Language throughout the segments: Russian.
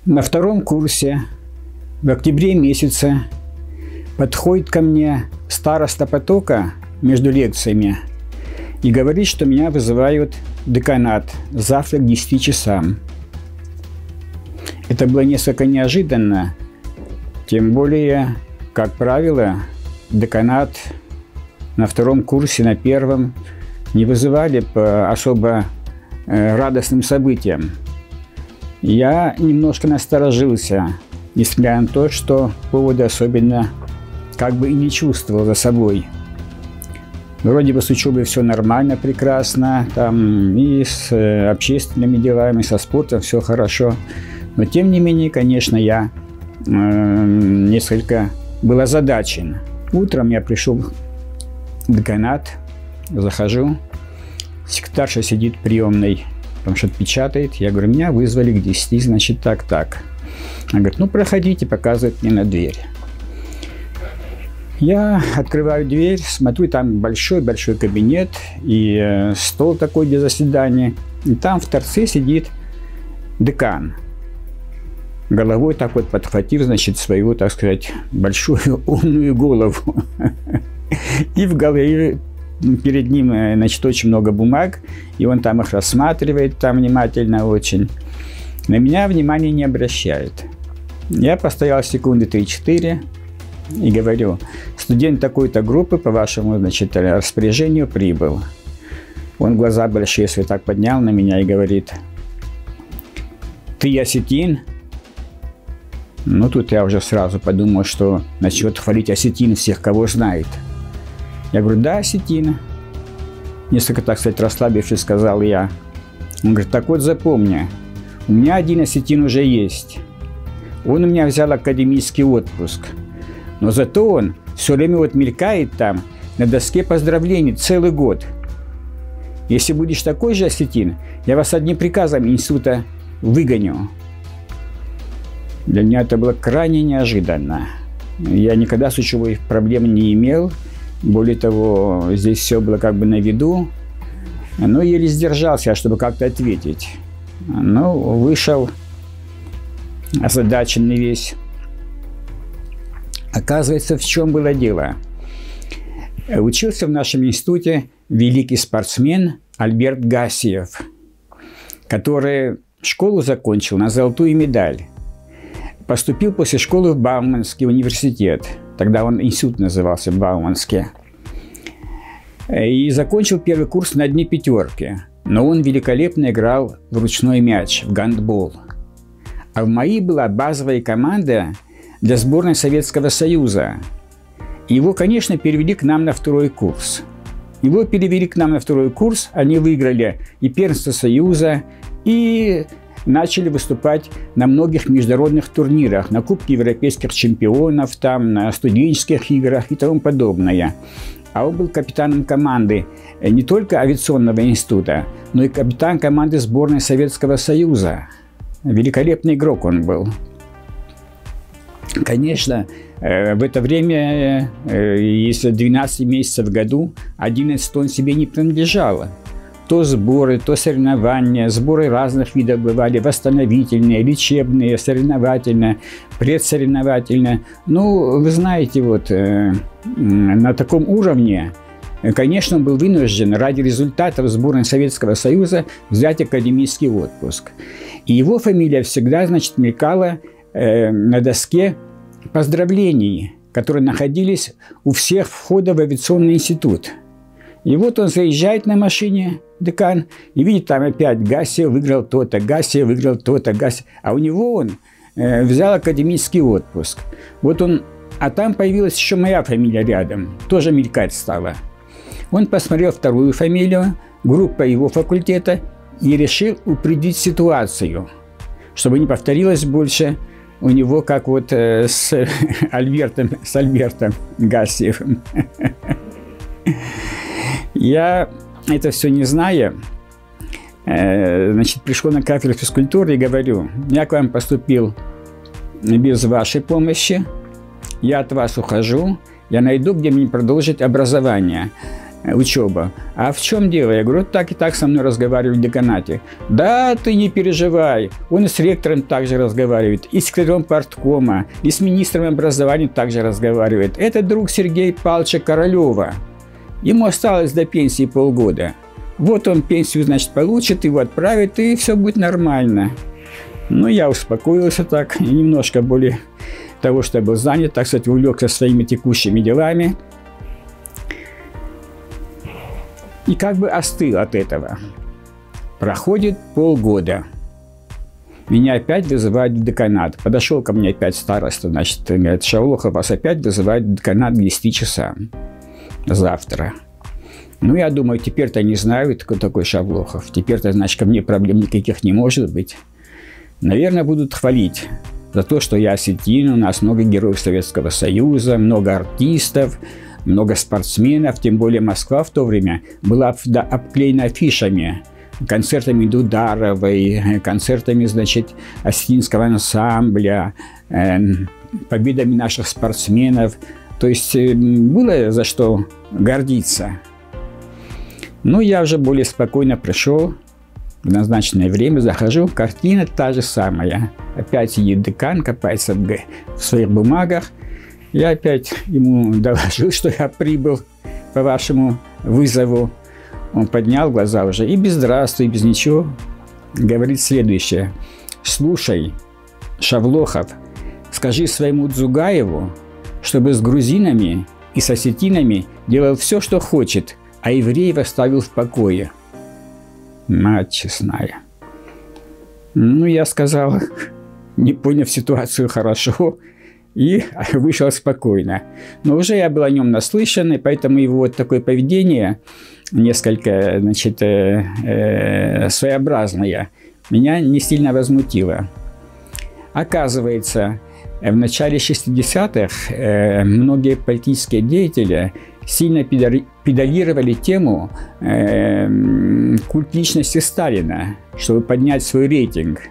На втором курсе в октябре месяце подходит ко мне староста потока между лекциями и говорит, что меня вызывают в деканат завтра к 10 часам. Это было несколько неожиданно, тем более, как правило, деканат на втором курсе, на первом не вызывали по особо радостным событиям. Я немножко насторожился, несмотря на то, что повода особенно как бы и не чувствовал за собой. Вроде бы с учебой все нормально, прекрасно, там и с общественными делами, со спортом все хорошо. Но тем не менее, конечно, я несколько был озадачен. Утром я пришел в деканат, захожу, секретарша сидит в приемной, там что-то печатает. Я говорю, меня вызвали к 10, значит, так. Она говорит, ну, проходите, показывает мне на дверь. Я открываю дверь, смотрю, там большой-большой кабинет и стол такой для заседания. И там в торце сидит декан, головой так вот подхватив, значит, свою, так сказать, большую умную голову. И в голове перед ним, значит, очень много бумаг, и он там их рассматривает, там внимательно очень. На меня внимания не обращает. Я постоял секунды 3-4 и говорю, студент такой-то группы по вашему, значит, распоряжению прибыл. Он глаза большие свои так поднял на меня и говорит, ты осетин? Ну, тут я уже сразу подумал, что начнет хвалить осетин всех, кого знает. Я говорю, да, осетин. Несколько, так сказать, расслабившись, сказал я. Он говорит, так вот запомни, у меня один осетин уже есть. Он у меня взял академический отпуск. Но зато он все время вот мелькает там на доске поздравлений целый год. Если будешь такой же осетин, я вас одним приказом института выгоню. Для меня это было крайне неожиданно. Я никогда с учебой проблем не имел. Более того, здесь все было как бы на виду. Но еле сдержался, чтобы как-то ответить. Ну, вышел озадаченный весь. Оказывается, в чем было дело? Учился в нашем институте великий спортсмен Альберт Гассиев, который школу закончил на золотую медаль. Поступил после школы в Бауманский университет. Тогда он институт назывался Бауманский. И закончил первый курс на дне пятерки. Но он великолепно играл в ручной мяч, в гандбол. А в МАИ была базовая команда для сборной Советского Союза. Его, конечно, перевели к нам на второй курс. Его перевели к нам на второй курс, они выиграли и первенство Союза, и начали выступать на многих международных турнирах, на Кубке европейских чемпионов, там, на студенческих играх и тому подобное. А он был капитаном команды не только авиационного института, но и капитан команды сборной Советского Союза. Великолепный игрок он был. Конечно, в это время, если 12 месяцев в году, 11 он себе не принадлежал. То сборы, то соревнования, сборы разных видов бывали, восстановительные, лечебные, соревновательные, предсоревновательные. Ну, вы знаете, вот на таком уровне, конечно, он был вынужден ради результатов сборной Советского Союза взять академический отпуск. И его фамилия всегда, значит, мелькала на доске поздравлений, которые находились у всех входа в авиационный институт. И вот он заезжает на машине, декан, и видит, там опять Гассиев выиграл то-то, Гассиев выиграл то-то, Гассиев. А у него он взял академический отпуск. Вот он, а там появилась еще моя фамилия рядом, тоже мелькать стала. Он посмотрел вторую фамилию, группа его факультета, и решил упредить ситуацию, чтобы не повторилось больше у него, как вот с Альбертом Гассиевым. Я это все не зная, значит, пришел на кафедру физкультуры и говорю, я к вам поступил без вашей помощи, я от вас ухожу, я найду, где мне продолжить образование. учеба. А в чем дело? Я говорю, так и так со мной разговаривают в деканате. Да, ты не переживай. Он и с ректором также разговаривает, и с секретарем парткома, и с министром образования также разговаривает. Это друг Сергея Павловича Королева. Ему осталось до пенсии полгода. Вот он пенсию, значит, получит, его отправит, и все будет нормально. Ну, я успокоился так, и немножко более того, что я был занят, так сказать, увлекся своими текущими делами. И как бы остыл от этого. Проходит полгода. Меня опять вызывают в деканат. Подошел ко мне опять староста, значит, говорит, Шавлохов, вас опять вызывают в деканат к 10 часам. Завтра. Ну, я думаю, теперь-то не знаю, кто такой Шавлохов. Теперь-то, значит, ко мне проблем никаких не может быть. Наверное, будут хвалить за то, что я осетин, у нас много героев Советского Союза, много артистов, много спортсменов, тем более Москва в то время была обклеена афишами, концертами Дударовой, концертами, значит, осетинского ансамбля, победами наших спортсменов. То есть было за что гордиться. Ну, я уже более спокойно пришел. В назначенное время захожу, картина та же самая. Опять сидит декан, копается в своих бумагах. Я опять ему доложил, что я прибыл по вашему вызову. Он поднял глаза уже и без здравствуй, без ничего. Говорит следующее. Слушай, Шавлохов, скажи своему Дзугаеву, чтобы с грузинами и с осетинами делал все, что хочет, а евреев оставил в покое. Мать честная. Ну, я сказал, не поняв ситуацию хорошо, и вышел спокойно. Но уже я был о нем наслышан, и поэтому его вот такое поведение, несколько, значит, своеобразное, меня не сильно возмутило. Оказывается, в начале 60-х многие политические деятели сильно педалировали тему культ личности Сталина, чтобы поднять свой рейтинг,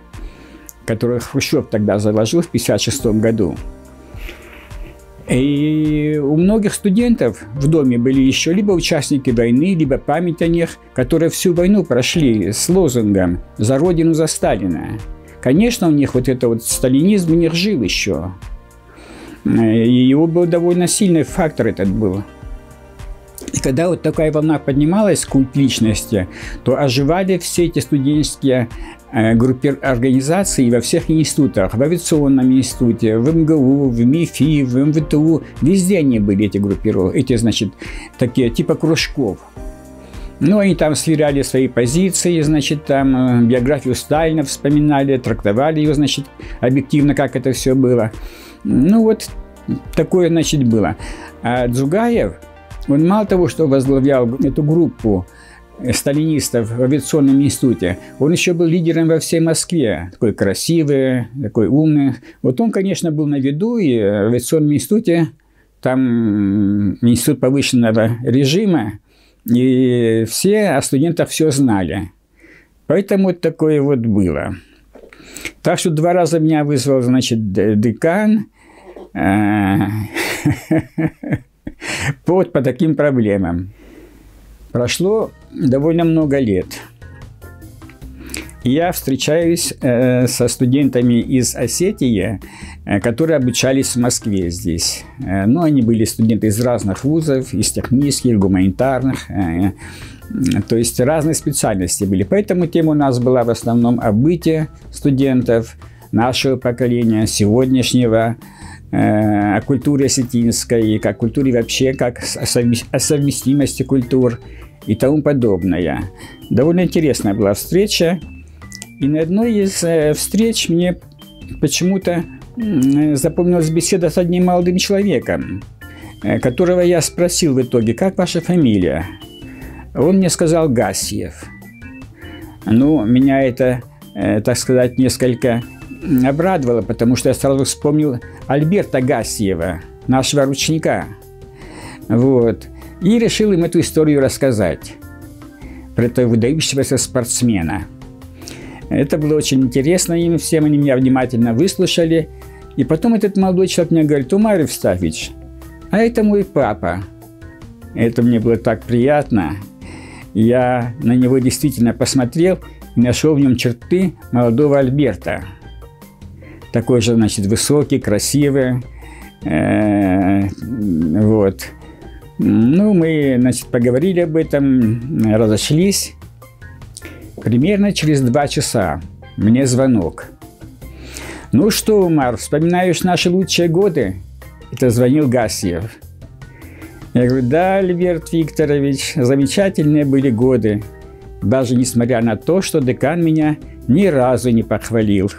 который Хрущев тогда заложил в 1956 году. И у многих студентов в доме были еще либо участники войны, либо память о них, которые всю войну прошли с лозунгом «За Родину, за Сталина». Конечно, у них вот это вот сталинизм у них жил еще. И его был довольно сильный фактор этот был. И когда вот такая волна поднималась, культ личности, то оживали все эти студенческие организации во всех институтах. В авиационном институте, в МГУ, в МИФИ, в МВТУ. Везде они были, эти группировки, эти, значит, такие типа кружков. Ну, они там сверяли свои позиции, значит, там биографию Сталина вспоминали, трактовали ее, значит, объективно, как это все было. Ну, вот такое, значит, было. А Дзугаев, он мало того, что возглавлял эту группу сталинистов в авиационном институте, он еще был лидером во всей Москве. Такой красивый, такой умный. Вот он, конечно, был на виду, и в авиационном институте, там институт повышенного режима, и все о студентах все знали. Поэтому вот такое вот было. Так что 2 раза меня вызвал, значит, декан по таким проблемам. Прошло довольно много лет. Я встречаюсь со студентами из Осетии, которые обучались в Москве здесь. Ну, они были студенты из разных вузов, из технических, гуманитарных, то есть разные специальности были. Поэтому тема у нас была в основном о быте студентов нашего поколения, сегодняшнего, о культуре осетинской, как культуре вообще, как о совместимости культур и тому подобное. Довольно интересная была встреча. И на одной из встреч мне почему-то запомнилась беседа с одним молодым человеком, которого я спросил в итоге, как ваша фамилия? Он мне сказал Гасьев. Ну, меня это, так сказать, несколько обрадовало, потому что я сразу вспомнил Альберта Гасьева, нашего ручника. Вот. И решил им эту историю рассказать про этого выдающегося спортсмена. Это было очень интересно им всем, они меня внимательно выслушали. И потом этот молодой человек мне говорит: Умар Евстафьевич, а это мой папа. Это мне было так приятно. Я на него действительно посмотрел и нашел в нем черты молодого Альберта. Такой же, значит, высокий, красивый. Вот. Ну, мы, значит, поговорили об этом, разошлись. Примерно через 2 часа мне звонок. «Ну что, Умар, вспоминаешь наши лучшие годы?» Это звонил Гассиев. Я говорю: «Да, Альберт Викторович, замечательные были годы, даже несмотря на то, что декан меня ни разу не похвалил».